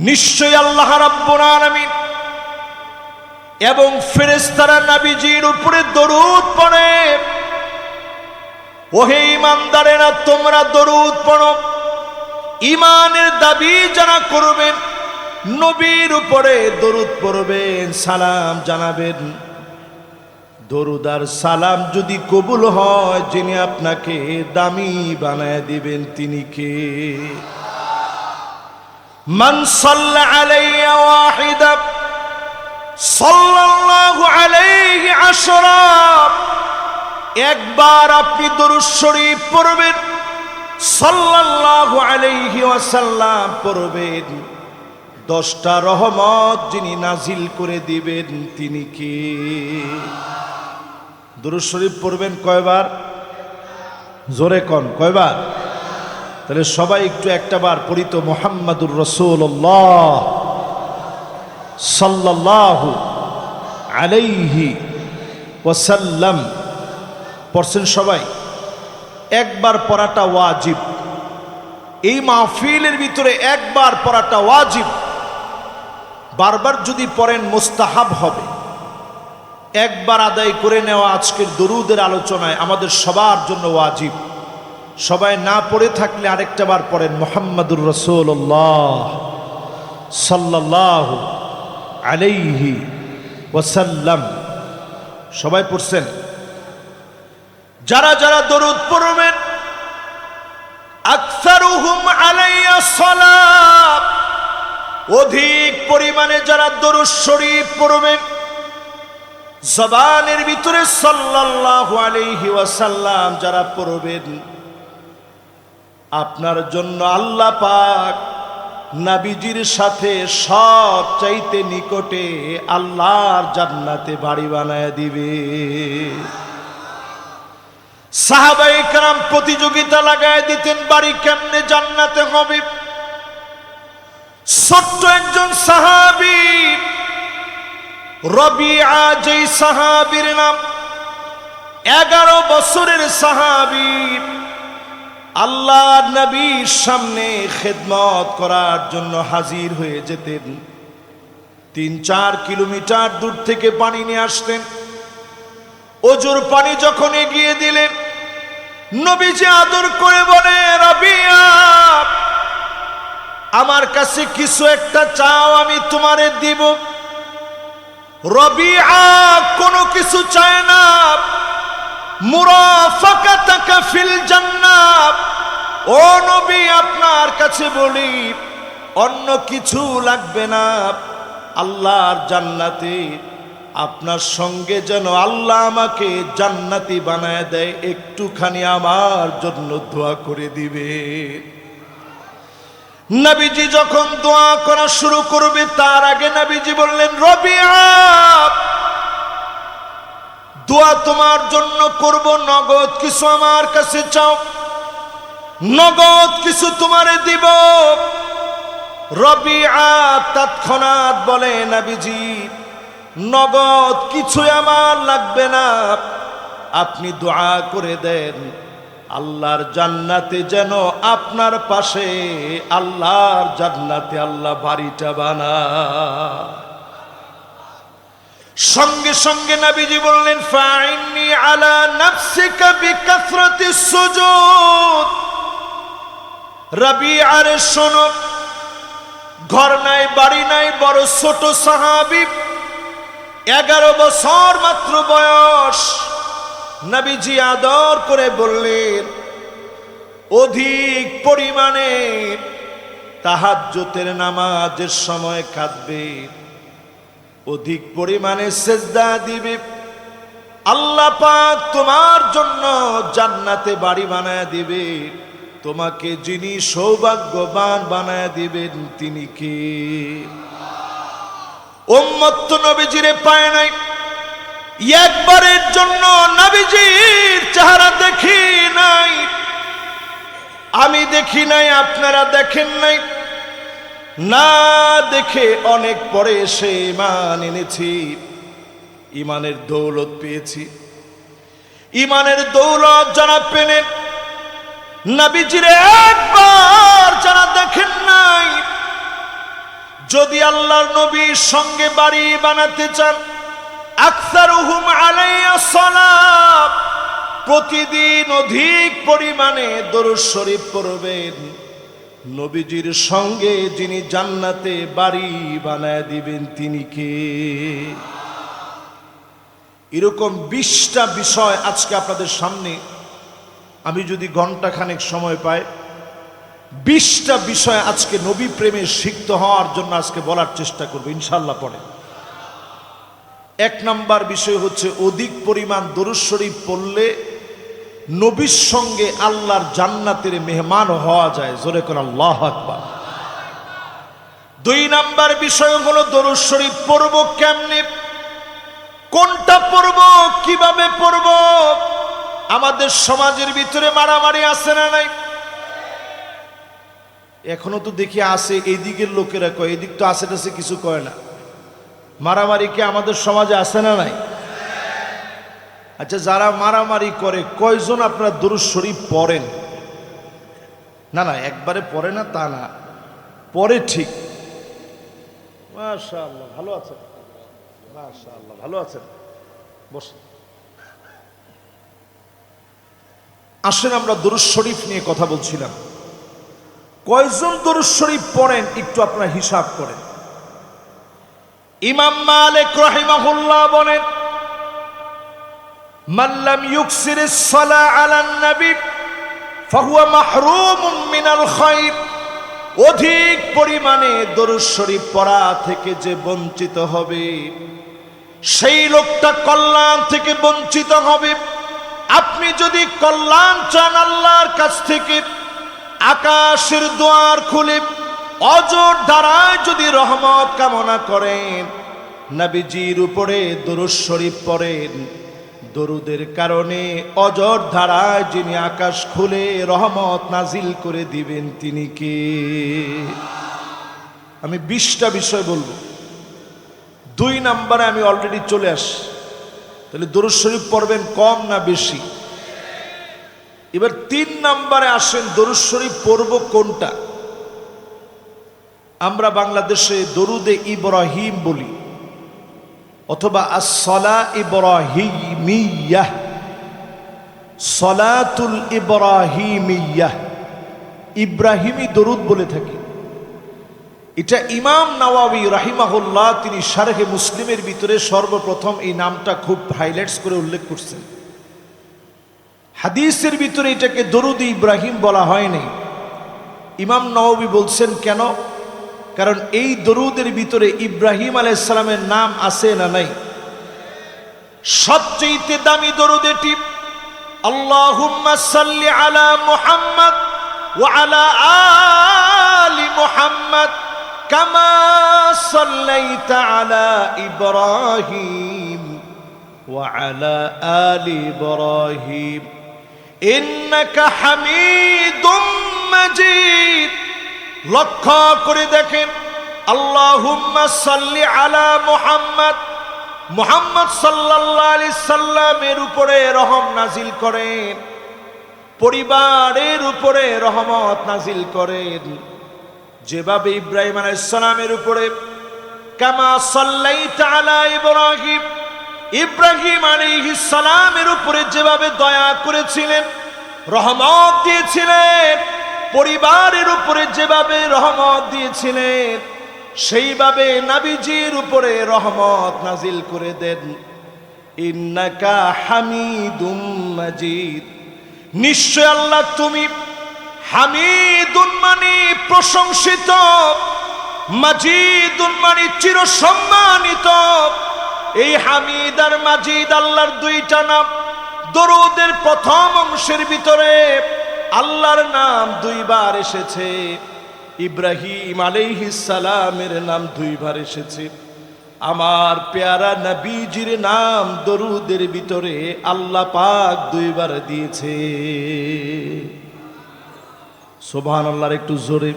নিশ্চয়ই আল্লাহ রাব্বুল আলামিন এবং ফেরেশতারা নবীজির উপরে দরুদ পড়ে। ওহে ঈমানদারেরা, তোমরা দরুদ পড়ো। ঈমানের দাবি যারা করবেন নবীর উপরে দরুদ পড়বেন, সালাম জানাবেন। দরুদ আর সালাম যদি কবুল হয়, যিনি আপনাকে দামি বানায় দিবেন তিনি কে? মান সাল্লা আলাইয়া ওয়াহিদা সাল্লাল্লাহু আলাইহি আশরা। একবার আপনি দরুদ শরীফ পড়বেন, সাল্লাল্লাহু আলাইহি ওয়াসাল্লাম পড়বেন, 10টা রহমত যিনি নাজিল করে দিবেন তিনি কে? দরুদ শরীফ পড়বেন কয়বার? জোরে কোন কয়বার? তাহলে সবাই একটু একটাবার পড়ি তো, মুহাম্মাদুর রাসূলুল্লাহ সাল্লাল্লাহু আলাইহি ওয়াসাল্লাম পড়ছেন সবাই? একবার পড়াটা ওয়াজিব। এই মাহফিলের ভিতরে একবার পড়াটা ওয়াজিব। বারবার যদি পড়েন মুস্তাহাব হবে। একবার আদায় করে নেওয়া আজকের দরুদের আলোচনায় আমাদের সবার জন্য ওয়াজিব। সবাই না পড়ে থাকলে আরেকটা বার পড়েন, মুহাম্মাদুর রাসূলুল্লাহ সাল্লাল্লাহু আলাইহি ওয়াসাল্লাম। সবাই পড়ছেন? যারা যারা দরুদ পড়বেন, আকসারুহুম আলাইয়া সালাত, অধিক পরিমাণে যারা দরুদ শরীফ পড়বেন, জবানের ভিতরে সাল্লাল্লাহু আলাইহি ওয়াসাল্লাম যারা পড়বেন, আপনার জন্য আল্লাহ পাক নবীজির সাথে সব চাইতে নিকটে আল্লাহর জান্নাতে বাড়ি বানায় দিবে। সাহাবায়ে কেরাম প্রতিযোগিতা লাগায় দিতেন বাড়ি কেমনে জান্নাতে হবে। ছোট্ট একজন সাহাবী রবিআ, যেই সাহাবীর নাম, 11 বছরের সাহাবী, আল্লাহর নবীর সামনে খেদমত করার জন্য হাজির হয়ে যেতেন। 3-4 কিলোমিটার দূর থেকে পানি নিয়ে আসতেন। ওজুর পানি যখন এগিয়ে দিলেন, নবীজি আদর করে বলে, রবিআ, আমার কাছে কিছু একটা চাও, আমি তোমারে দিব। রবিআ কোনো কিছু চায় না। মুরাফাকাতাকা ফিল জান্নাহ, ও নবী, আপনার কাছে বলি অন্য কিছু লাগবে না। আল্লাহর জান্নাতে আপনার সঙ্গে যেন আল্লাহ আমাকে জান্নাতি বানায় দেয়, একটুখানি আমার জন্য দোয়া করে দিবে। নবীজি যখন দোয়া করা শুরু করবে, তার আগে নবীজি বললেন, রবিআ, দোয়া তোমার জন্য করব, নগদ কিছু আমার কাছে চাও, নগদ কিছু তোমারে দিব। রবিআ তৎক্ষণাৎ বলে, নবীজি, নগদ কিছু আমার লাগবে না, আপনি দোয়া করে দেন আল্লাহর জান্নাতে যেন আপনার পাশে আল্লাহর জান্নাতে আল্লাহ বাড়িটা বানায়। সঙ্গে সঙ্গে নবীজি বললেন, ফাইন্নি আলা নাফসিকা বিকাসরাতিস সুজুদ। রবিআ রে শোনো, ঘর নাই বাড়ি নাই, বড় ছোট সাহাবী, 11 বছর মাত্র বয়স। নবীজি আদর করে বললেন, অধিক পরিমাণে তাহাজ্জুদের নামাজের সময় কাঁদবে, অধিক পরিমাণে সেজদা দিবে, আল্লাহ পাক তোমার জন্য জান্নাতে বাড়ি বানায় দিবে। তোমাকে যিনি সৌভাগ্যবান বানায় দিবেন তিনি কে? উম্মত তো নবীজিরে পায় নাই। একবারের জন্য নবীজির চেহারা দেখি নাই, আমি দেখি নাই, আপনারা দেখেন নাই। না দেখে অনেক পরে এসে ঈমান এনেছি, ঈমানের দৌলত পেয়েছি। ঈমানের দৌলত যারা পেলেন, নবীজিরে একবার যারা দেখেন নাই, যদি আল্লাহর নবীর সঙ্গে বাড়ি বানাতে চান, আকসারুহুম আলাইয়া সালাত, প্রতিদিন অধিক পরিমাণে দরুদ শরীফ পড়বেন। নবীজির সঙ্গে যিনি জান্নাতে বাড়ি বানায় দিবেন তিনি কে? এরকম 20টা বিষয় আজকে আপনাদের সামনে আমি যদি ঘন্টা খানেক সময় পাই, 20টা বিষয় আজকে নবী প্রেমে সিক্ত হওয়ার জন্য আজকে বলার চেষ্টা করব ইনশাআল্লাহ। পড়ে 1 নাম্বার বিষয় হচ্ছে অধিক পরিমাণ দরুদ শরীফ পড়লে নবীর সঙ্গে আল্লাহর জান্নাতের মেহমান হওয়া যায়। জোরে করে আল্লাহু আকবার। 2 নাম্বার বিষয় হলো দরুদ শরীফ পড়ব কেমনে, কোনটা পড়ব, কিভাবে পড়ব। আমাদের সমাজের ভিতরে মারামারি আছে না নাই? এখনো তো দেখি আছে, এই দিকের লোকেরা কয়, এই দিক তো আছে টাছে কিছু কয় না। মারামারি কি আমাদের সমাজে আছে না নাই? আচ্ছা, যারা মারামারি করে কয়জন আপনারা দরুদ শরীফ পড়েন? না না, একবারে পড়ে না তা না, পড়ে ঠিক। মাশাআল্লাহ, ভালো আছেন? মাশাআল্লাহ, ভালো আছেন, বসেন। আসেন আমরা দরুদ শরীফ নিয়ে কথা বলছিলাম। কয়জন দরুদ শরীফ পড়েন একটু আপনারা হিসাব করেন। ইমাম মালিক রাহিমাহুল্লাহ বলেন, মান লাম ইউকসিরিস সালা আলান নবী ফাহুয়া মাহরুমুম মিনাল খায়র। অধিক পরিমাণে দরুদ শরীফ পড়া থেকে যে বঞ্চিত হবে সেই লোকটা কল্যাণ থেকে বঞ্চিত হবে। আপনি যদি কল্যাণ চান আল্লাহর কাছ থেকে, আকাশের দুয়ার খুলে অজর ধারায় যদি রহমত কামনা করেন, নবীজির উপরে দরুদ শরীফ পড়েন, দরুদের কারণে অজর ধারায় যিনি আকাশ খুলে রহমত নাজিল করে দিবেন তিনি কে? আমি 20টা বিষয় বলবো। 2 নাম্বারে আমি অলরেডি চলে আসি। তাহলে দরুদ শরীফ পড়বেন কম না বেশি? এবার 3 নাম্বারে আসেন, দরুদ শরীফ পড়ব কোনটা? আমরা বাংলাদেশে দরুদে ইব্রাহিম বলি, অথবা as-সালা ইব্রাহিমিয়াহ, সালাতুল ইব্রাহিমিয়াহ, ইব্রাহিমি দরুদ বলে থাকি। এটা ইমাম নাওয়াবী রাহিমাহুল্লাহ তিনি শারহে মুসলিমের ভিতরে সর্বপ্রথম এই নামটা খুব হাইলাইটস করে উল্লেখ করছেন। হাদিসের ভিতরে এটাকে দরুদ ইব্রাহিম বলা হয়নি। ইমাম নাওয়াবী বলছেন কেন? কারণ এই দরুদের ভিতরে ইব্রাহিম আলাইহিস সালামের নাম আছে না নাই? সবচেয়ে দামি দরুদ এটি, আল্লাহুম্মা সাল্লি আলা মুহাম্মদ ওয়া আলা আলি মুহাম্মদ কামা সাল্লাইতা আলা ইব্রাহিম ওয়া আলা আলি ইব্রাহিম ইন্নাকা হামিদুম মাজিদ। লক্ষ্য করে দেখেন, আল্লাহুম্মা সাল্লি আলা মুহাম্মদ, মুহাম্মদ সাল্লাল্লাহু আলাইহি সাল্লামের উপরে রহম নাজিল করেন, পরিবারের উপরে রহমত নাজিল করেন, যেভাবে ইব্রাহিম আলাইহিস সালামের উপরে কামা সাল্লাইতা আলা ইব্রাহিম, ইব্রাহিম আলাইহিস সালামের উপরে যেভাবে দয়া করেছিলেন, রহমত দিয়েছিলেন, পরিবারের উপরে যেভাবে রহমত দিয়েছিলেন সেইভাবে নবীজির উপরে রহমত নাজিল করে দেন। ইন্নাকা হামিদুম মাজিদ, নিশ্চয় আল্লাহ তুমি হামিদুন মানে প্রশংসিত, মাজিদুন মানে চিরসম্মানিত। এই হামিদ আর মাজিদ আল্লাহর 2টা নাম। দরুদের প্রথম অংশের ভিতরে আল্লাহর নাম 2 বার এসেছে, ইব্রাহিম আলাইহিস সালামের নাম 2 বার এসেছে। আমার পেয়ারা নবীজির নাম দরুদের ভিতরে আল্লাহ পাক 2 বার দিয়েছে। সুবহানাল্লাহ, একটু জোরে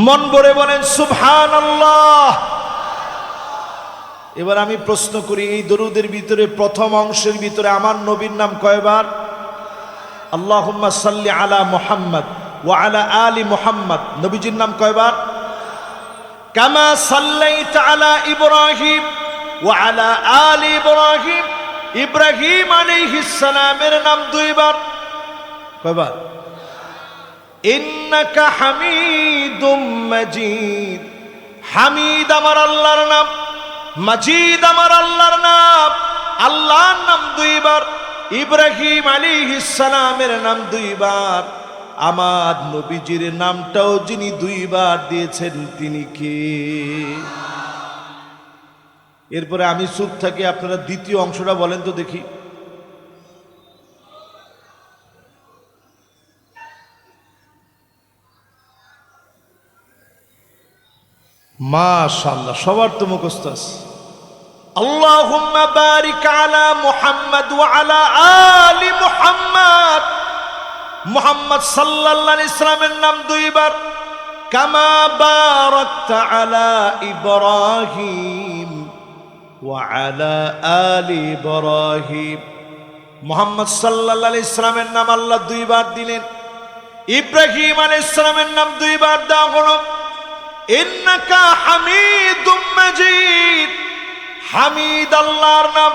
মন ভরে বলেন সুবহানাল্লাহ। এবার আমি প্রশ্ন করি, এই দরুদের ভিতরে প্রথম অংশের ভিতরে আমার নবীর নাম কয়বার? আল্লাহুম্মা সাল্লি আলা মুহাম্মদ ওয়া আলা আলি মুহাম্মদ, নবীজির নাম কয়বার? কামা সাল্লাইতা আলা ইব্রাহিম ওয়া আলা আলি ইব্রাহিম। ইব্রাহিম আলাইহিস সালামের নাম দুইবার, কয়বার? ইন্নাকা হামিদুম মাজিদ। হামিদ আমার আল্লাহর নাম, মাজিদ আমার আল্লাহর নাম। আল্লাহর নাম দুইবার, ইব্রাহিম আলাইহিস সালামের নাম দুইবার। আমার নবীজির নামটাও যিনি দুইবার দিয়েছেন তিনি কে? এরপরে আমি চুপ থাকি, আপনারা দ্বিতীয় অংশটা বলেন তো দেখি। মাশাআল্লাহ, সবার তো মুখস্থ আছে। আল্লাহুম্মা বারিক আলা মুহাম্মদ ওয়া আলা আলি মুহাম্মদ। মুহাম্মদ সাল্লাল্লাহু আলাইহি সাল্লামের নাম দুইবার, কামা বারাকতা আলা ইব্রাহিম ওয়া আলা আলি ইব্রাহিম। মুহাম্মদ সাল্লাল্লাহু আলাইহি সাল্লামের নাম আল্লাহ দুইবার দিলেন, ইব্রাহিম আলাইহিস সালামের নাম দুইবার দেওয়া হলো। ইন্নাকা হামিদুম মাজিদ। হামিদ আল্লাহর নাম,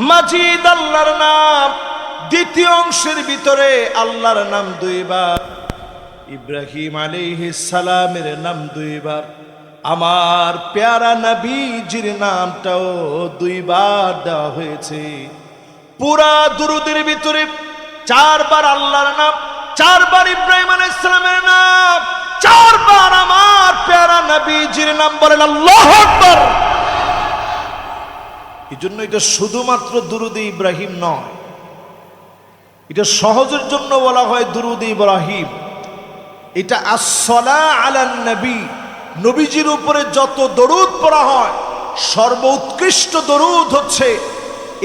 মাজিদ আল্লাহর নাম। দ্বিতীয় অংশের ভিতরে আল্লাহর নাম দুইবার, ইব্রাহিম আলাইহিস সালামের নাম দুইবার, আমার প্যারা নবীজির নামটাও দুইবার দেওয়া হয়েছে। পুরা দুরুদের ভিতরে চারবার আল্লাহর নাম, চারবার ইব্রাহিম আলাইহিস সালামের নাম, চারবার আমার প্যারা নবীজির নাম। বলেন আল্লাহু আকবার। এই জন্য এটা শুধুমাত্র দুরুদে ইব্রাহিম নয়, এটা সহজের জন্য বলা হয় দুরুদে ইব্রাহিম। এটা আসসালা আলান নবী, নবীজির উপরে যত দরুদ পড়া হয় সর্বোৎকৃষ্ট দরুদ হচ্ছে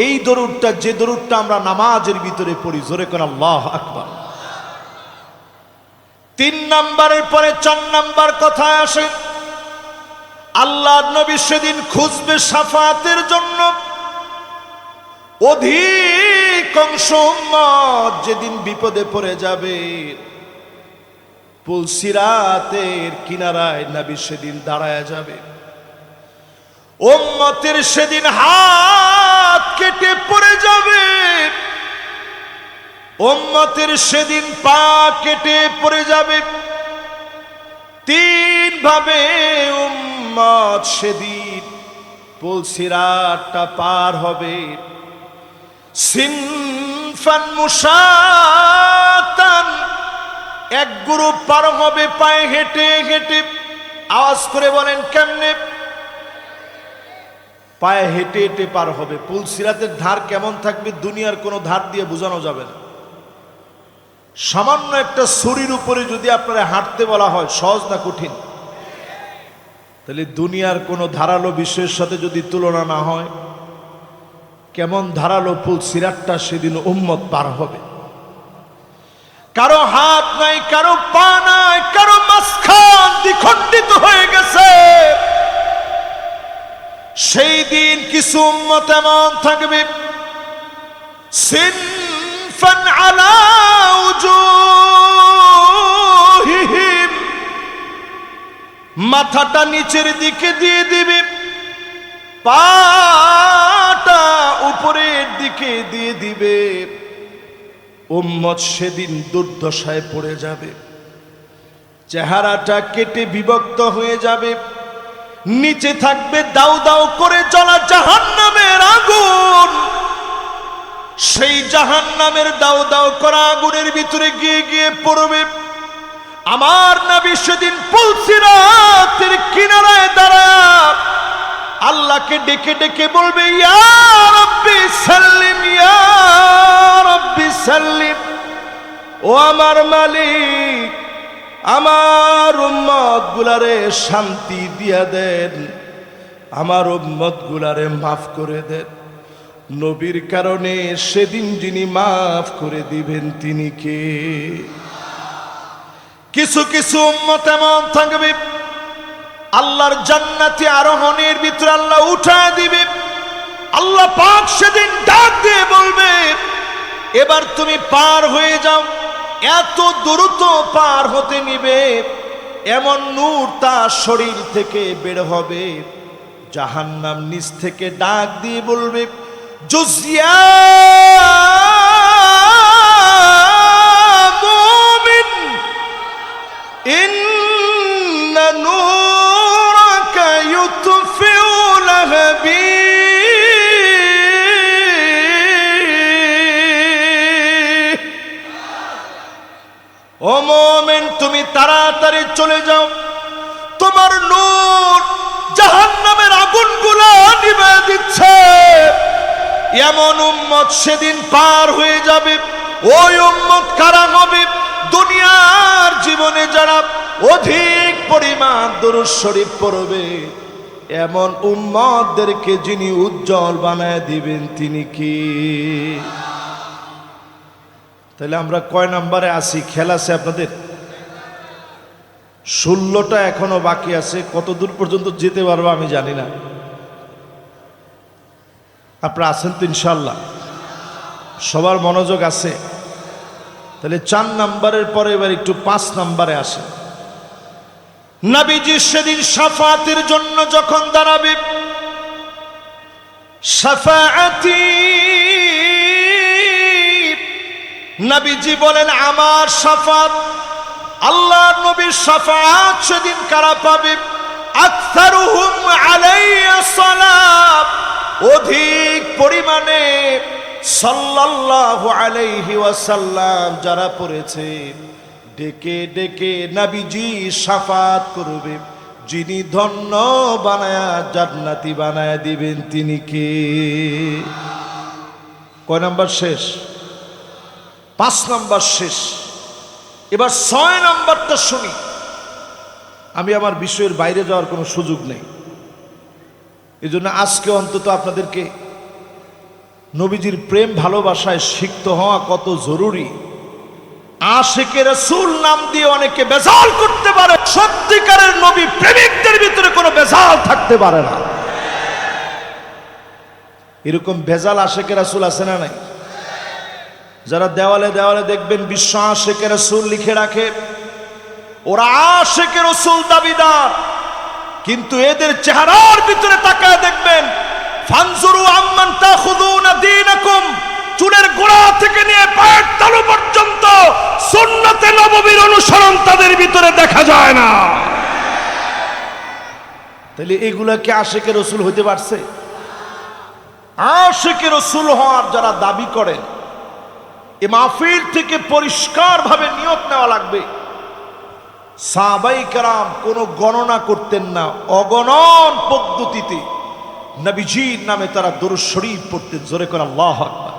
এই দরুদটা, যে দরুদটা আমরা নামাজের ভিতরে পড়ি। জোরে কোন আল্লাহু আকবার। 3 নাম্বারের পরে 4 নাম্বার কথায় আসে। আল্লাহর নবী সেদিন খুঁজবে শাফাতের জন্য। অধিকাংশ উম্মত যেদিন বিপদে পড়ে যাবে, পুলসিরাতের কিনারায় নবী সেদিন দাঁড়ায় যাবে। উম্মতের সেদিন হাত কেটে পড়ে যাবে, উম্মতের সেদিন পা কেটে পড়ে যাবে। 3 ভাবে উম্মত সেদিন পুলসিরাতটা পার হবে। সিনফান মুশাতান, এক গ্রুপ পার হবে পায়ে হেঁটে হেঁটে। আওয়াজ করে বলেন কেমনে? পায়ে হেঁটে হেঁটে পার হবে। পুলসিরাতের ধার কেমন থাকবে দুনিয়ার কোনো ধার দিয়ে বোঝানো যাবে না। সামান্য একটা ছুরির উপরে যদি আপনারা হাঁটতে বলা হয়, সহজ না কঠিন? তাহলে দুনিয়ার কোনো ধারালো বিষয়ের সাথে যদি তুলনা না হয়, কেমন ধারালো পুলসিরাতটা সেদিন উম্মত পার হবে। কারো হাত নাই, কারো পা নাই, কারো মাঝখান দ্বিখণ্ডিত হয়ে গেছে। সেই দিন কিছু উম্মত এমন থাকবে, সিনফান আলা উজুহিহিম, মাথাটা নিচের দিকে দিয়ে দিবে, পাটা উপরের দিকে দিয়ে দিবে। উম্মত সেদিন দুর্দশায় পড়ে যাবে, চেহারাটা কেটে বিভক্ত হয়ে যাবে। নিচে থাকবে দাউ দাউ করে জ্বলা জাহান্নামের আগুন। সেই জাহান্নামের দাউ দাউ করা আগুনের ভিতরে গিয়ে গিয়ে পড়বে। আমার নবী সেদিন পুলসিরাতের কিনারায় দাঁড়ায় আল্লাহকে ডেকে ডেকে বলবে, ইয়া রাব্বি সাল্লিম, ইয়া রাব্বি সাল্লিম। ও আমার মালিক, আমার উম্মত গুলারে শান্তি দিয়া দেন, আমার উম্মত গুলারে মাফ করে দেন। নবীর কারণে সেদিন যিনি মাফ করে দিবেন তিনি কে? কিছু কিছু উম্মত এমন থাকবে, আল্লাহর জান্নাতে আরোহণের ভিতরে আল্লাহ উঠায় দিবে। আল্লাহ পাক সেদিন ডাক দিয়ে বলবে, এবার তুমি পার হয়ে যাও। এত দ্রুত পার হতে নিবে, এমন নূর তার শরীর থেকে বের হবে, জাহান্নাম নিচ থেকে ডাক দিয়ে বলবে, জুজিয়া মুমিন ইন্না নূরাকা ইউতফিউ লাহাবি। ও মুমিন, তুমি তাড়াতাড়ি চলে যাও, তোমার নূর জাহান্নামের আগুনগুলো নিভে দিচ্ছে। এমন উম্মত সেদিন পার হয়ে যাবে। ওই উম্মত কারা হবে? দুনিয়ার জীবনে যারা অধিক পরিমাণ দরুদ শরীফ পড়বে, এমন উম্মতদেরকে যিনি উজ্জ্বল বানায় দিবেন তিনি কি? তাহলে আমরা কয় নাম্বারে আছি? খেয়াল আছে আপনাদের? 16টা এখনো বাকি আছে। কত দূর পর্যন্ত যেতে পারবো আমি জানি না। আপনারা আছেন তো ইনশাল্লাহ? সবার মনোযোগ আছে? তাহলে 4 নাম্বারের পরে এবার একটু 5 নাম্বারে আসে। নবীজি সেদিন শাফাতের জন্য যখন দাঁড়াবে, শাফাআতি, নবীজি বলেন আমার শাফাত, আল্লাহর নবীর শাফাত সেদিন কারা পাবে? আকসারুহুম আলাইয়া সালাত, অধিক পরিমাণে সাল্লাল্লাহু আলাইহি ওয়াসাল্লাম যারা পড়েছে, ডেকে ডেকে নবীজি শাফাত করবে। যিনি ধন্য বানায়া জান্নাতি বানায়া দিবেন তিনি কে? কয় নাম্বার শেষ? 5 নাম্বার শেষ। এবার 6 নাম্বারটা শুনি। আমি আমার বিষয়ের বাইরে যাওয়ার কোনো সুযোগ নেই, এই জন্য আজকে অন্তত আপনাদেরকে নবীজির প্রেম ভালোবাসায় সিক্ত হওয়া কত জরুরি। আশিকে রাসূল নাম দিয়ে অনেকে বেজাল করতে পারে, সত্যিকারের নবী প্রেমিকদের ভিতরে কোনো বেজাল থাকতে পারে না। এরকম বেজাল আশিকে রাসূল আছে না নাই? যারা দেওয়ালে দেওয়ালে দেখবেন বিশ্ব আশিকে রাসূল লিখে রাখে, ওরা আশিকে রাসূল দাবিদার, কিন্তু এদের চেহারার ভিতরে তাকায় দেখবেন, ফানজুরু আম্মান তাখুযুনা দীনাকুম, চুলের গোড়া থেকে নিয়ে পায়ের তালু পর্যন্ত সুন্নতে নববীর অনুসরণ তাদের ভিতরে দেখা যায় না। তাহলে এগুলা কি আশিকে রাসূল হইতে পারছে? আশিকে রাসূল হওয়ার যারা দাবি করেন, এই মাহফিল থেকে পরিষ্কার ভাবে নিয়ত নেওয়া লাগবে। সাহাবায়ে কেরাম কোনো গণনা করতেন না, অগণন পদ্ধতিতে নবীজির নামে তারা দরুদ শরীফ পড়তেন। জোরে করে আল্লাহু আকবার।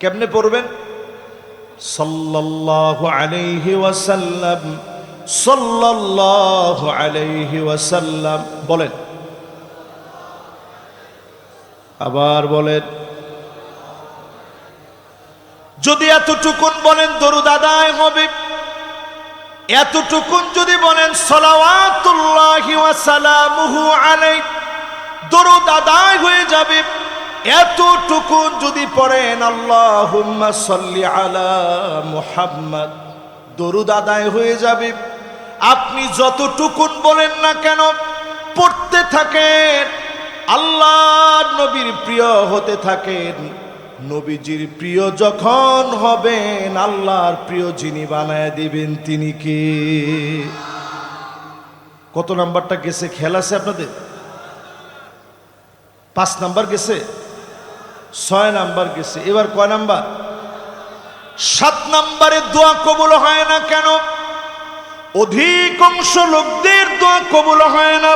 কেমনে পড়বেন? সাল্লাল্লাহু আলাইহি ওয়াসাল্লাম, সাল্লাল্লাহু আলাইহি ওয়াসাল্লাম বলেন, আবার বলেন। যদি এতটুকুন বলেন দরুদ আদায় হবে, এতটুকুন যদি বলেন সালাওয়াতুল্লাহি ওয়া সালামুহু আলাইহি, দরুদ আদায় হয়ে যাবে। এতটুকুন যদি পড়েন আল্লাহুম্মা সাল্লি আলা মুহাম্মদ, দরুদ আদায় হয়ে যাবে। আপনি যতটুকুন বলেন না কেন পড়তে থাকেন, আল্লাহর নবীর প্রিয় হতে থাকেন। নবীজির প্রিয় যখন হবেন, আল্লাহর প্রিয় যিনি বানায় দিবেন তিনি কে? কত নাম্বারটা গেছে খেয়াল আছে আপনাদের? 5 নাম্বার গেছে, 6 নাম্বার গেছে। এবার কয় নাম্বার? 7 নাম্বারে দোয়া কবুল হয় না কেন? অধিকাংশ লোকদের দোয়া কবুল হয় না।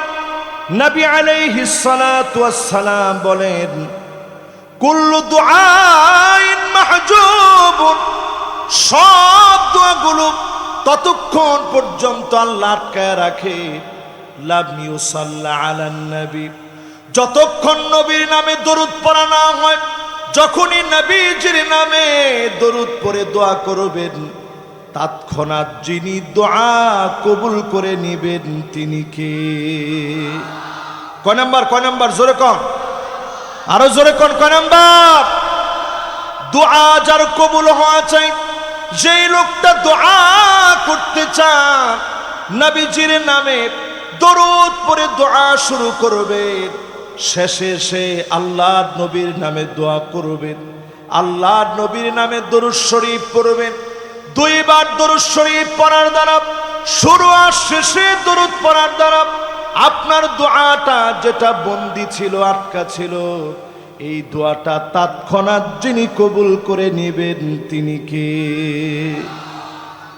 নবী আলাইহিস সালাতু ওয়াস সালাম বলেন, কুল্লু দুআইন মাহজুবুন, সব দোয়াগুলো ততক্ষণ পর্যন্ত আল্লাহ আটকায় রাখে, লাম ইউসাল্লা আলান নবী, যতক্ষণ নবীর নামে দরুদ পড়া না হয়। যখনই নবীজির নামে দরুদ পড়ে দোয়া করবেন, তৎক্ষণাৎ যিনি দোয়া কবুল করে নেবেন তিনি কে? কয় নাম্বার? কয় নাম্বার? জোরে কন, আরো জোরে কন। কয় নাম্বার? দোয়া যার কবুল হওয়া চাই, যেই লোকটা দোয়া করতে চান নবীজির নামে দরুদ পড়ে দোয়া শুরু করবেন, শেষে সে আল্লাহর নবীর নামে দোয়া করবেন, আল্লাহর নবীর নামে দরুদ শরীফ পড়বেন। দুইবার দরুদ শরীফ পড়ার দ্বারা, শুরু আর শেষে দরুদ পড়ার দ্বারা আপনার দোয়াটা যেটা বন্দী ছিল, আটকা ছিল, এই দোয়াটা তৎক্ষণাৎ যিনি কবুল করে নেবেন তিনি কে?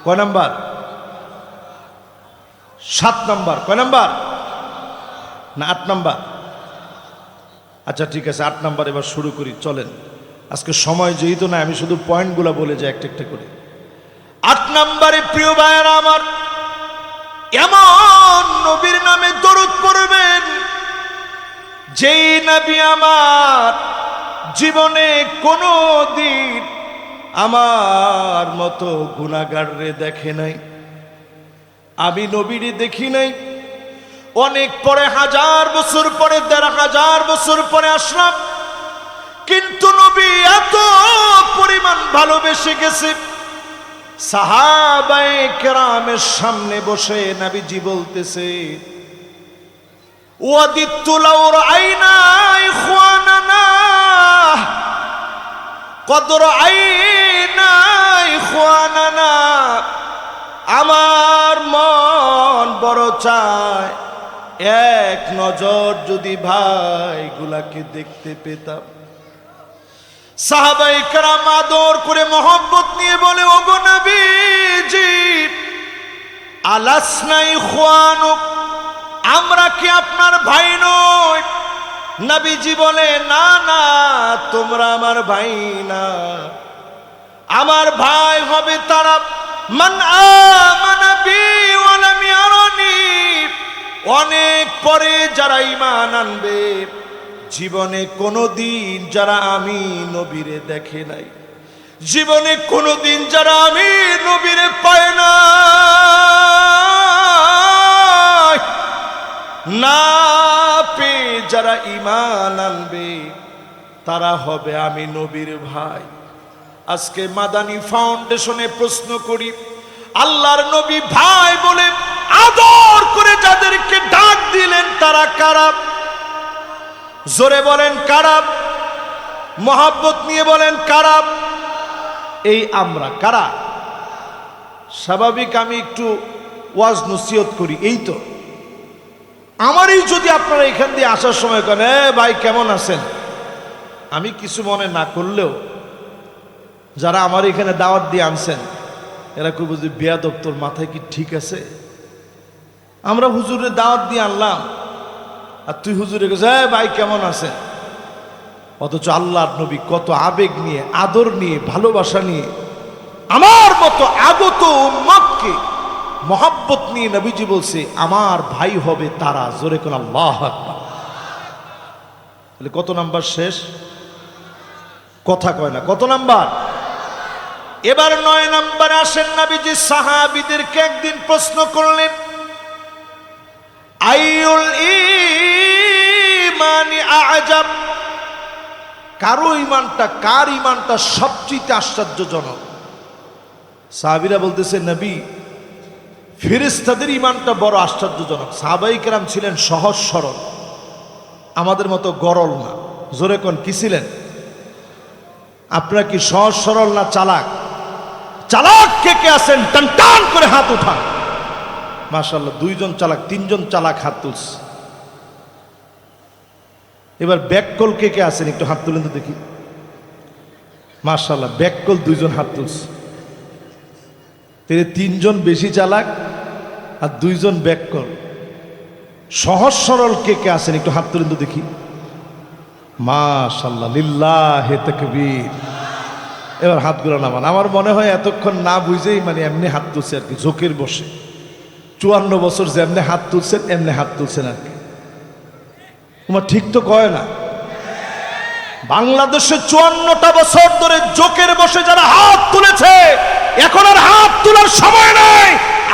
কয় নাম্বার? 7 নাম্বার। কয় নাম্বার? না 8 নাম্বার? আচ্ছা ঠিক আছে, 8 নাম্বার এবার শুরু করি, চলেন। আজকে সময় যেহেতু না, আমি শুধু পয়েন্টগুলো বলে যাই একটা একটা করে। 8 নাম্বারে প্রিয় ভাইয়েরা আমার, এমন নবীর নামে দরুদ পড়বেন যেই নবী আমার জীবনে কোনো দিন আমার মতো গুনাহগাররে দেখে নাই, আমি নবীরে দেখি নাই। অনেক পরে, 1000 বছর পরে, 1500 বছর পরে আসলাম, কিন্তু নবী এত পরিমাণ ভালোবেসে গেছে। সাহাবায়ে কেরামের সামনে বসে নবীজি বলতেছে, ওয়াদিতু লাউ রাআইনা ইখওয়ানানা কদ রাআইনা ইখওয়ানানা, আমার মন বড় চায় এক নজর যদি ভাইগুলাকে দেখতে পেতাম। সাহাবায়ে কেরাম আদর করে মহব্বত নিয়ে বলে, ওগো নবীজি, আলাসনা ইখওয়ানুক, আমরা কি আপনার ভাই নই? নবীজি বলে, না না, তোমরা আমার ভাই না, আমার ভাই হবে তারা মান আমানা বি ওয়া লাম ইয়ারানি, অনেক পরে যারা ঈমান আনবে, জীবনে কোনোদিন যারা আমি নবীরে দেখে নাই, জীবনে কোনোদিন যারা আমি নবীরে পায় না, না পেয়ে যারা ঈমান আনবে, তারা হবে আমি নবীর ভাই। আজকে মাদানী ফাউন্ডেশনে প্রশ্ন করি, আল্লাহর নবী ভাই বলে আদর করে যাদেরকে ডাক দিলেন তারা কারা? জোরে বলেন কারা? মহব্বত নিয়ে বলেন কারা? এই আমরা কারা? স্বাভাবিক আমি একটু ওয়াজ নসিহত করি, এই তো আমারই যদি আপনারা এখান দিয়ে আসার সময় কেন ভাই কেমন আছেন, আমি কিছু মনে না করলেও যারা আমার এখানে দাওয়াত দিয়ে আনছেন এরা খুব বুঝি বেয়াদব, তোর মাথায় কি ঠিক আছে? আমরা হুজুরের দাওয়াত দিয়ে আনলাম আর তুই হুজুরে গেছে ভাই কেমন আছেন, অথচ আল্লাহর নবী কত আবেগ নিয়ে, আদর নিয়ে, ভালোবাসা নিয়ে আমার মতো আগত উম্মতকে মহব্বত নিয়ে নবীজি বলছে আমার ভাই হবে তারা। জোরে কোন আল্লাহু আকবার। তাহলে কত নাম্বার শেষ? কথা কয় না। কত নাম্বার? এবার 9 নাম্বারে আসেন। নবীজি সাহাবীদেরকে একদিন প্রশ্ন করলেন, আইউল ঈমানি আ'জাব, কারো ঈমানটা, কার ঈমানটা সবচেয়ে আশ্চর্যজনক? সাহাবীরা বলতেছে, নবী ফেরেশতাদের ঈমানটা বড় আশ্চর্যজনক। সাহাবায়ে কেরাম ছিলেন সহজ সরল, আমাদের মতো গরল না। জোরে কোন কি ছিলেন? আপনারা কি সহজ সরল না চালাক? চালাক কে কে আছেন টান টান করে হাত উঠান। মাশাআল্লাহ, 2 জন চালাক, 3 জন চালাক হাত তুলছে। এবার ব্যাককল কে কে আছেন একটু হাত তুলেন তো দেখি। মাশাআল্লাহ, ব্যাককল 2 জন হাত তুলছে। 3 জন বেশি চালাক আর 2 জন ব্যাককল। সহজ সরল কে কে আছেন একটু হাত তুলেন তো দেখি। মাশাআল্লাহ, লিল্লাহি তাকবীর। এবার হাতগুলো নামান। আমার মনে হয় এতক্ষণ না বুঝেই মানে এমনি হাত তুলছে আর কি, ঝোঁকের বসে। 54 বছর যেমনি হাত তুলছেন এমনি হাত তুলছেন আর কি। তোমার ঠিক তো কয় না? বাংলাদেশে 54টা বছর ধরে জোকের বসে যারা হাত তুলেছে, এখন আর হাত তোলার সময় নাই।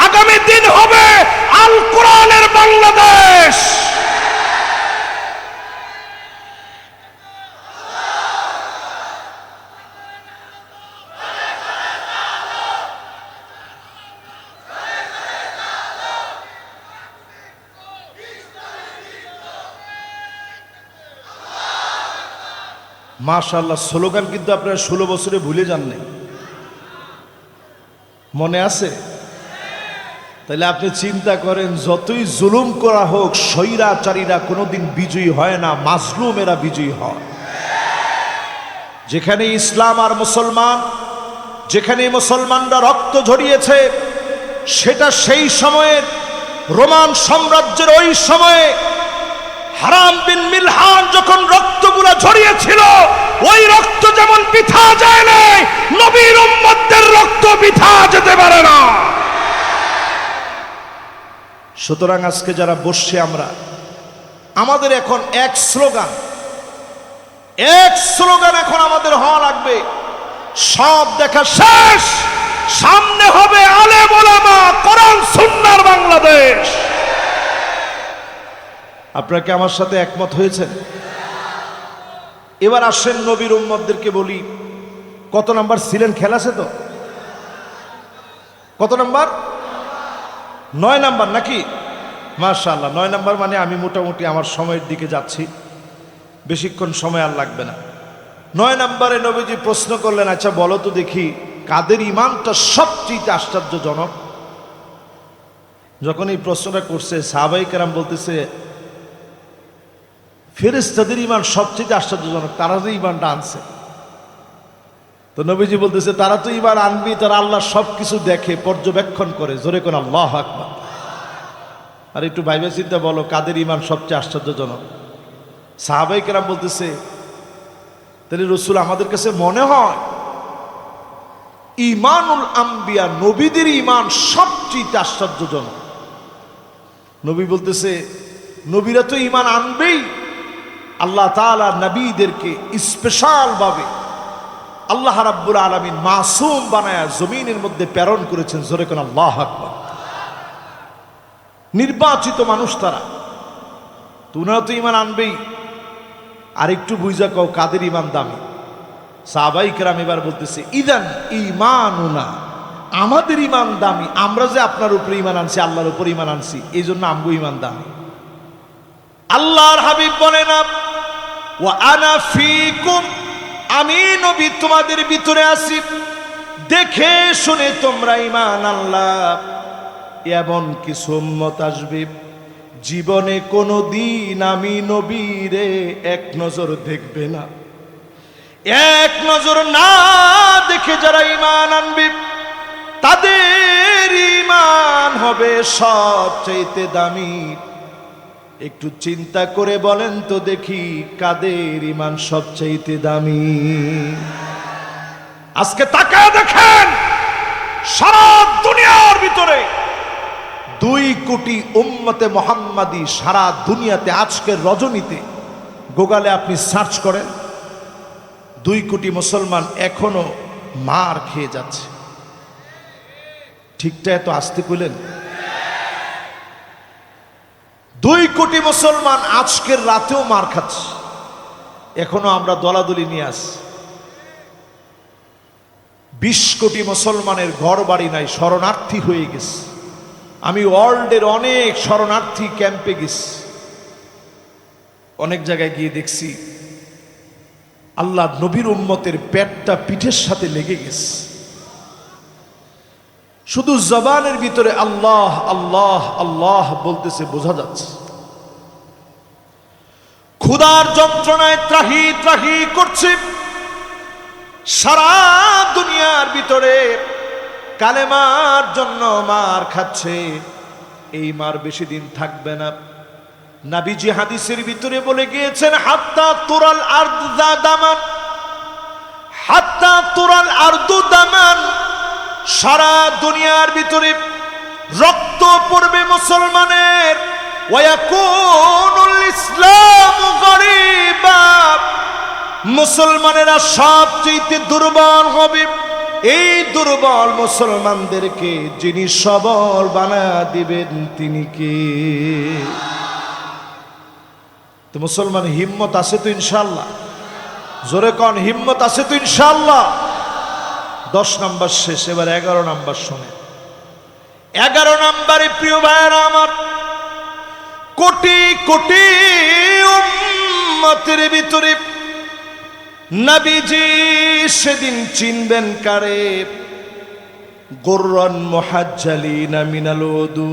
আগামী দিন হবে আল কোরআনের বাংলাদেশ। মাশাআল্লাহ, স্লোগান কিন্তু আপনারা 16 বছরে ভুলে যান নাই, মনে আছে? তাহলে আপনি চিন্তা করেন, যতই জুলুম করা হোক, স্বৈরাচারীরা কোনোদিন বিজয়ী হয় না, মাজলুমেরা বিজয়ী হয়। যেখানে ইসলাম আর মুসলমান, যেখানে মুসলমানরা রক্ত ঝরিয়েছে, সেটা সেই সময়ের রোমান সাম্রাজ্যের ওই সময়ে হারাম বিন মিলহান যখন রক্তগুলো ঝরিয়েছিল, ওই রক্ত যেমন বৃথা যায় না, নবীর উম্মতদের রক্ত বৃথা যেতে পারে না। সুতরাং আজকে যারা বসছে, আমরা আমাদের এখন এক স্লোগান এখন আমাদের হওয়া লাগবে, সব দেখা শেষ, সামনে হবে আলেম ওলামা, কোরআন সুন্নাহর বাংলাদেশ। আপনারা কি আমার সাথে একমত হয়েছেন? এবার আসেন নবীর উম্মতদেরকে বলি, কত নাম্বার ছিলেন? খেলা আছে তো? কত নাম্বার? 9 নাম্বার নাকি? মাশাআল্লাহ, 9 নাম্বার মানে আমি মোটামুটি আমার সময়ের দিকে যাচ্ছি, বেশিক্ষণ সময় আর লাগবে না। 9 নম্বরে নবীজি প্রশ্ন করলেন, আচ্ছা বলো তো দেখি, কাদের ইমানটা সবচেয়ে আশ্চর্যজনক? যখন এই প্রশ্নটা করছে, সাহাবায়ে কেরাম বলতেছে, ফেরেশতাদের ইমান সবচেয়ে আশ্চর্যজনক, তারা যে ইমানটা আনছে। তো নবীজি বলতেছে, তারা তো ইমান আনবি, তারা আল্লাহ সবকিছু দেখে, পর্যবেক্ষণ করে। জোরে কোন আল্লাহু আকবার। আর একটু ভাইবে চিন্তা বলো, কাদের ইমান সবচেয়ে আশ্চর্যজনক? সাহাবায়ে কেরাম বলতেছে, তাহলে রাসূল আমাদের কাছে মনে হয় ঈমানুল আম্বিয়া, নবীদের ঈমান সবচেয়ে আশ্চর্যজনক। নবী বলতেছে, নবীরা তো ঈমান আনবেই, আল্লাহ তাআলা নবীদেরকে স্পেশাল ভাবে আল্লাহ রাব্বুল আলামিন মাসুম বানায়া জমিনের মধ্যে প্রেরণ করেছেন। জোরে কোন আল্লাহু আকবার। নির্বাচিত মানুষ তারা, তোমরা তো ঈমান আনবেই। আর একটু বুঝা কও, কাদের ঈমান দামি? সাহাবায়ে কেরাম এবার বলতেছে, ইদান ঈমানুনা, আমাদের ঈমান দামি। আমরা যে আপনার উপরে ঈমান আনছি, আল্লাহর উপরে ঈমান আনছি, এই জন্য আমগো ঈমান দামি। আল্লাহর হাবিব বলেন, ওয়া আনা ফীকুম, আমি নবী তোমাদের ভিতরে আছি, দেখে শুনে তোমরা ঈমান আনলা। এমন কিছু উম্মত আসবে, জীবনে কোনো দিন আমি নবীরে এক নজর দেখবে না। এক নজর না দেখে যারা ঈমান আনবে, তাদের ঈমান হবে সবচাইতে দামি। একটু চিন্তা করে বলেন তো দেখি, কাদের ঈমান সবচাইতে দামি? আজকে তাকায় দেখেন, সারা দুনিয়ার ভিতরে 2 কোটি উম্মতে মুহাম্মাদি সারা দুনিয়াতে, আজকের রজনীতে গুগলে আপনি সার্চ করেন, 2 কোটি মুসলমান এখনো মার খেয়ে যাচ্ছে। ঠিকটা এত আসতে কইলেন? 2 কোটি মুসলমান আজকের রাতেও মার খাচ্ছে, এখনো আমরা দলাদলি নিয়ে আসি। 20 কোটি মুসলমানের ঘর বাড়ি নাই, শরণার্থী হয়ে গেছে। আমি ওয়ার্ল্ডের অনেক শরণার্থী ক্যাম্পে গেছি, অনেক জায়গায় গিয়ে দেখছি আল্লাহ নবীর উম্মতের পেটটা পিঠের সাথে লেগে গেছে। শুধু জবানের ভিতরে আল্লাহ আল্লাহ আল্লাহ বলতেছে, বোঝা যাচ্ছে। ক্ষুধার যন্ত্রণায় ত্রাহি ত্রাহি করছে, সারা দুনিয়ার ভিতরে কালেমার জন্য মার খাচ্ছে। এই মার বেশি দিন থাকবে না। নবীজি হাদিসের ভিতরে বলে গিয়েছেন, হাত্তা তুরাল আরদু দামান, হাত্তা তুরাল আরদু দামান, সারা দুনিয়ার ভিতরে রক্ত পড়বে মুসলমানের। ওয়ায়াকুনুল ইসলামু গরীবা, মুসলমানেরা সবচেয়ে দুর্বল হবে। এই দুর্বল মুসলমানদেরকে যিনি সবল বানায়া দিবেন তিনি কে? তো মুসলমান হিম্মত আছে তো ইনশাআল্লাহ? জোরে কোন হিম্মত আছে তো ইনশাআল্লাহ? 10 নাম্বার শেষ, এবার 11 নাম্বার শুনে। 11 নাম্বারে প্রিয় ভাইরা আমার, কোটি কোটি উম্মতের ভিতরে নবীজি সেদিন চিনবেন কারে? গুররান মুহাজ্জালিনা মিনাল ওযু,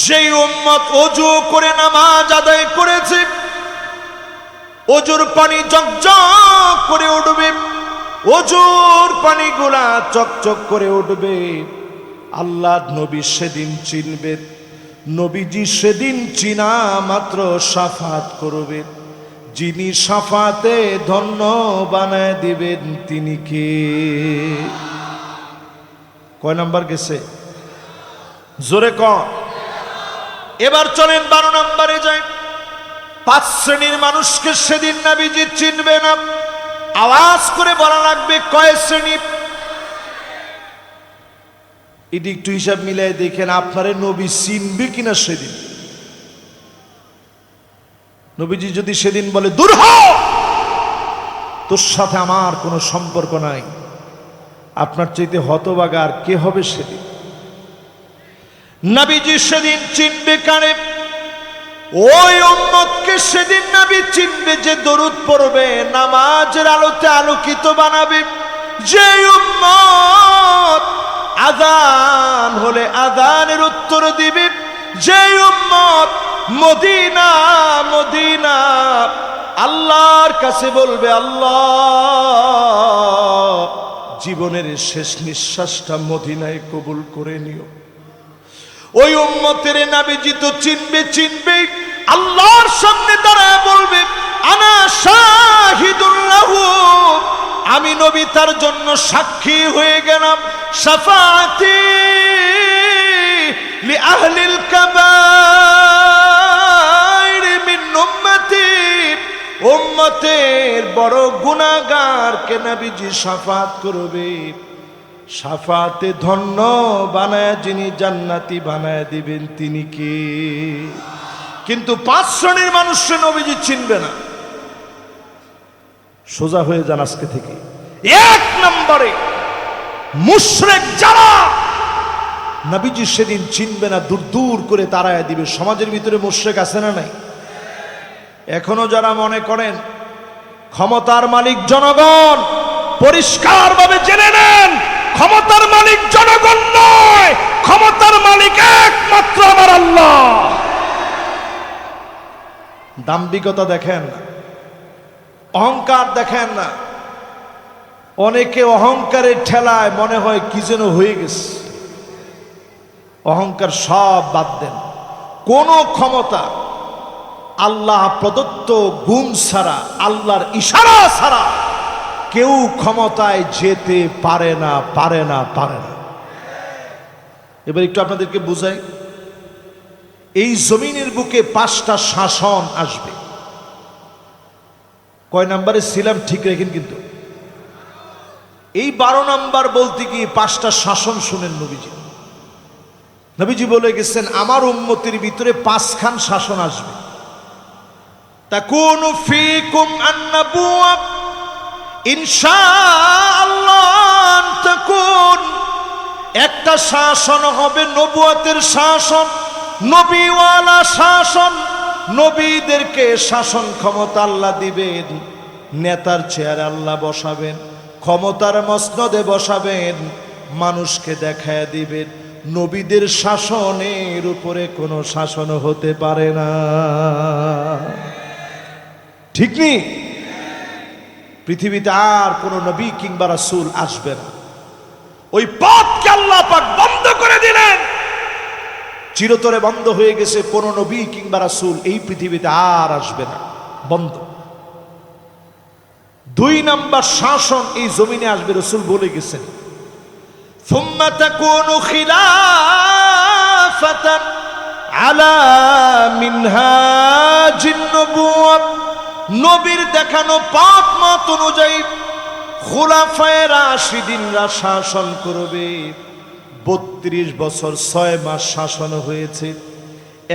যেই উম্মত ওযু করে নামাজ আদায় করেছে, ওযুর পানি চকচক করে উঠবে, ওযুর পানিগুলা চকচক করে উঠবে। আল্লাহর নবী সেদিন চিনবে। নবীজি সেদিন চিনা মাত্র শাফাত করবে। যিনি শাফাতে ধন্য বানায় দিবেন তিনি কে? কয় নাম্বার গেছে? জোরে কর। এবার চলেন 12 নম্বরে যাই। 5 শ্রেণীর মানুষকে সেদিন নবীজি চিনবে না। আওয়াজ করে বলা লাগবে কয় শ্রেণী? এটি একটু হিসাব মিলাই দেখেন আপনারে নবী চিনবে কিনা সেদিন। নবীজি যদি সেদিন বলে দূর হ, তোর সাথে আমার কোনো সম্পর্ক নাই, আপনার চাইতে হতভাগা আর কে হবে সেদিন? নবীজি সেদিন চিনবে কারে? ওই উম্মতকে সেদিন নবী চিনবে যে দরুদ পড়বে, নামাজের আলোতে আলোকিত বানাবে। যে উম্মত আযান হলে আযানের উত্তর দিবে, যে উম্মত মদিনা মদিনা আল্লাহর কাছে বলবে আল্লাহ জীবনের শেষ নিঃশ্বাসটা মদিনায় কবুল করে নিও। ওই উম্মতের নবীজি তো চিনবে। আল্লাহর সামনে দাঁড়ায় বলবে আনা শাহিদুল্লাহু, আমি নবী তার জন্য সাক্ষী হয়ে গেলাম। শাফাআতি লি আহলিল কাবাইর মিন উম্মতি, উম্মতের বড় গুনাহগারকে নবীজি শাফাত করবে। শাফাতে ধন্য বানায় যিনি জান্নাতি বানায় দিবেন তিনি কে? কিন্তু 5 শ্রেণীর মানুষকে নবীজি চিনবে না। সোজা হয়ে যান আজকে থেকে। 1 নম্বরে মুশরিক যারা, নবীজি সেদিন চিনবে না, দূর দূর করে তাড়ায় দিবে। সমাজের ভিতরে মুশরিক আছে না নাই? এখনো যারা মনে করেন ক্ষমতার মালিক জনগণ, পরিষ্কারভাবে জেনে নেন ক্ষমতার মালিক জনগণ নয়, ক্ষমতার মালিক একমাত্র আমার আল্লাহ। দাম্ভিকতা দেখেন না, অহংকার দেখেন না। অনেকে অহংকারের ঠেলায় মনে হয় কি যেন হয়ে গেছে। অহংকার সব বাদ দেন। কোন ক্ষমতা আল্লাহ প্রদত্ত গুণ ছাড়া, আল্লাহর ইশারা ছাড়া কেউ ক্ষমতায় যেতে পারে না। এবার একটু আপনাদেরকে বুঝাই। এই জমিনের বুকে 5টা শাসন আসবে। কয় নাম্বারে ছিলাম ঠিক রেখেন কিন্তু। এই 12 নাম্বার বলতে কি 5টা শাসন শুনেন নবীজি। নবীজি বলে গেছেন আমার উম্মতের ভিতরে 5খান শাসন আসবে। তাকুনু ফীকুম আন-নাবুওয়া ইনশাআল্লাহ তাকুন, একটা শাসন হবে নবুয়তের শাসন, নবীওয়ালা শাসন। নবীদেরকে শাসন ক্ষমতা আল্লাহ দিবেন, নেতার চেয়ারে আল্লাহ বসাবেন, ক্ষমতার মসনদে বসাবেন, মানুষকে দেখায় দিবেন নবীদের শাসনের উপরে কোনো শাসন হতে পারে না। ঠিক নেই? পৃথিবীতে আর কোন নবী কিংবা রাসূল আসবে না। ওই পথকে আল্লাহ পাক বন্ধ করে দিলেন, চিরতরে বন্ধ হয়ে গেছে। কোন নবী কিংবা রাসূল এই পৃথিবীতে আর আসবে না, বন্ধ। 2 নাম্বার শাসন এই জমিনে আসবে, রাসূল বলে গেছেন সুম্মা তাকুনু খিলাফাতান আলা মিনহাজিন নবুওয়া, নবীর দেখানো পথ মত অনুযায়ী খুলাফায়ে রাশিদিনরা শাসন করবে। 32 বছর 6 মাস শাসন হয়েছে।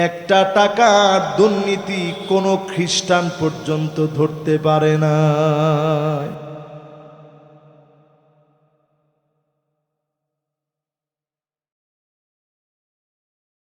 একটা টাকার দুর্নীতি কোনো খ্রিস্টান পর্যন্ত ধরতে পারে না।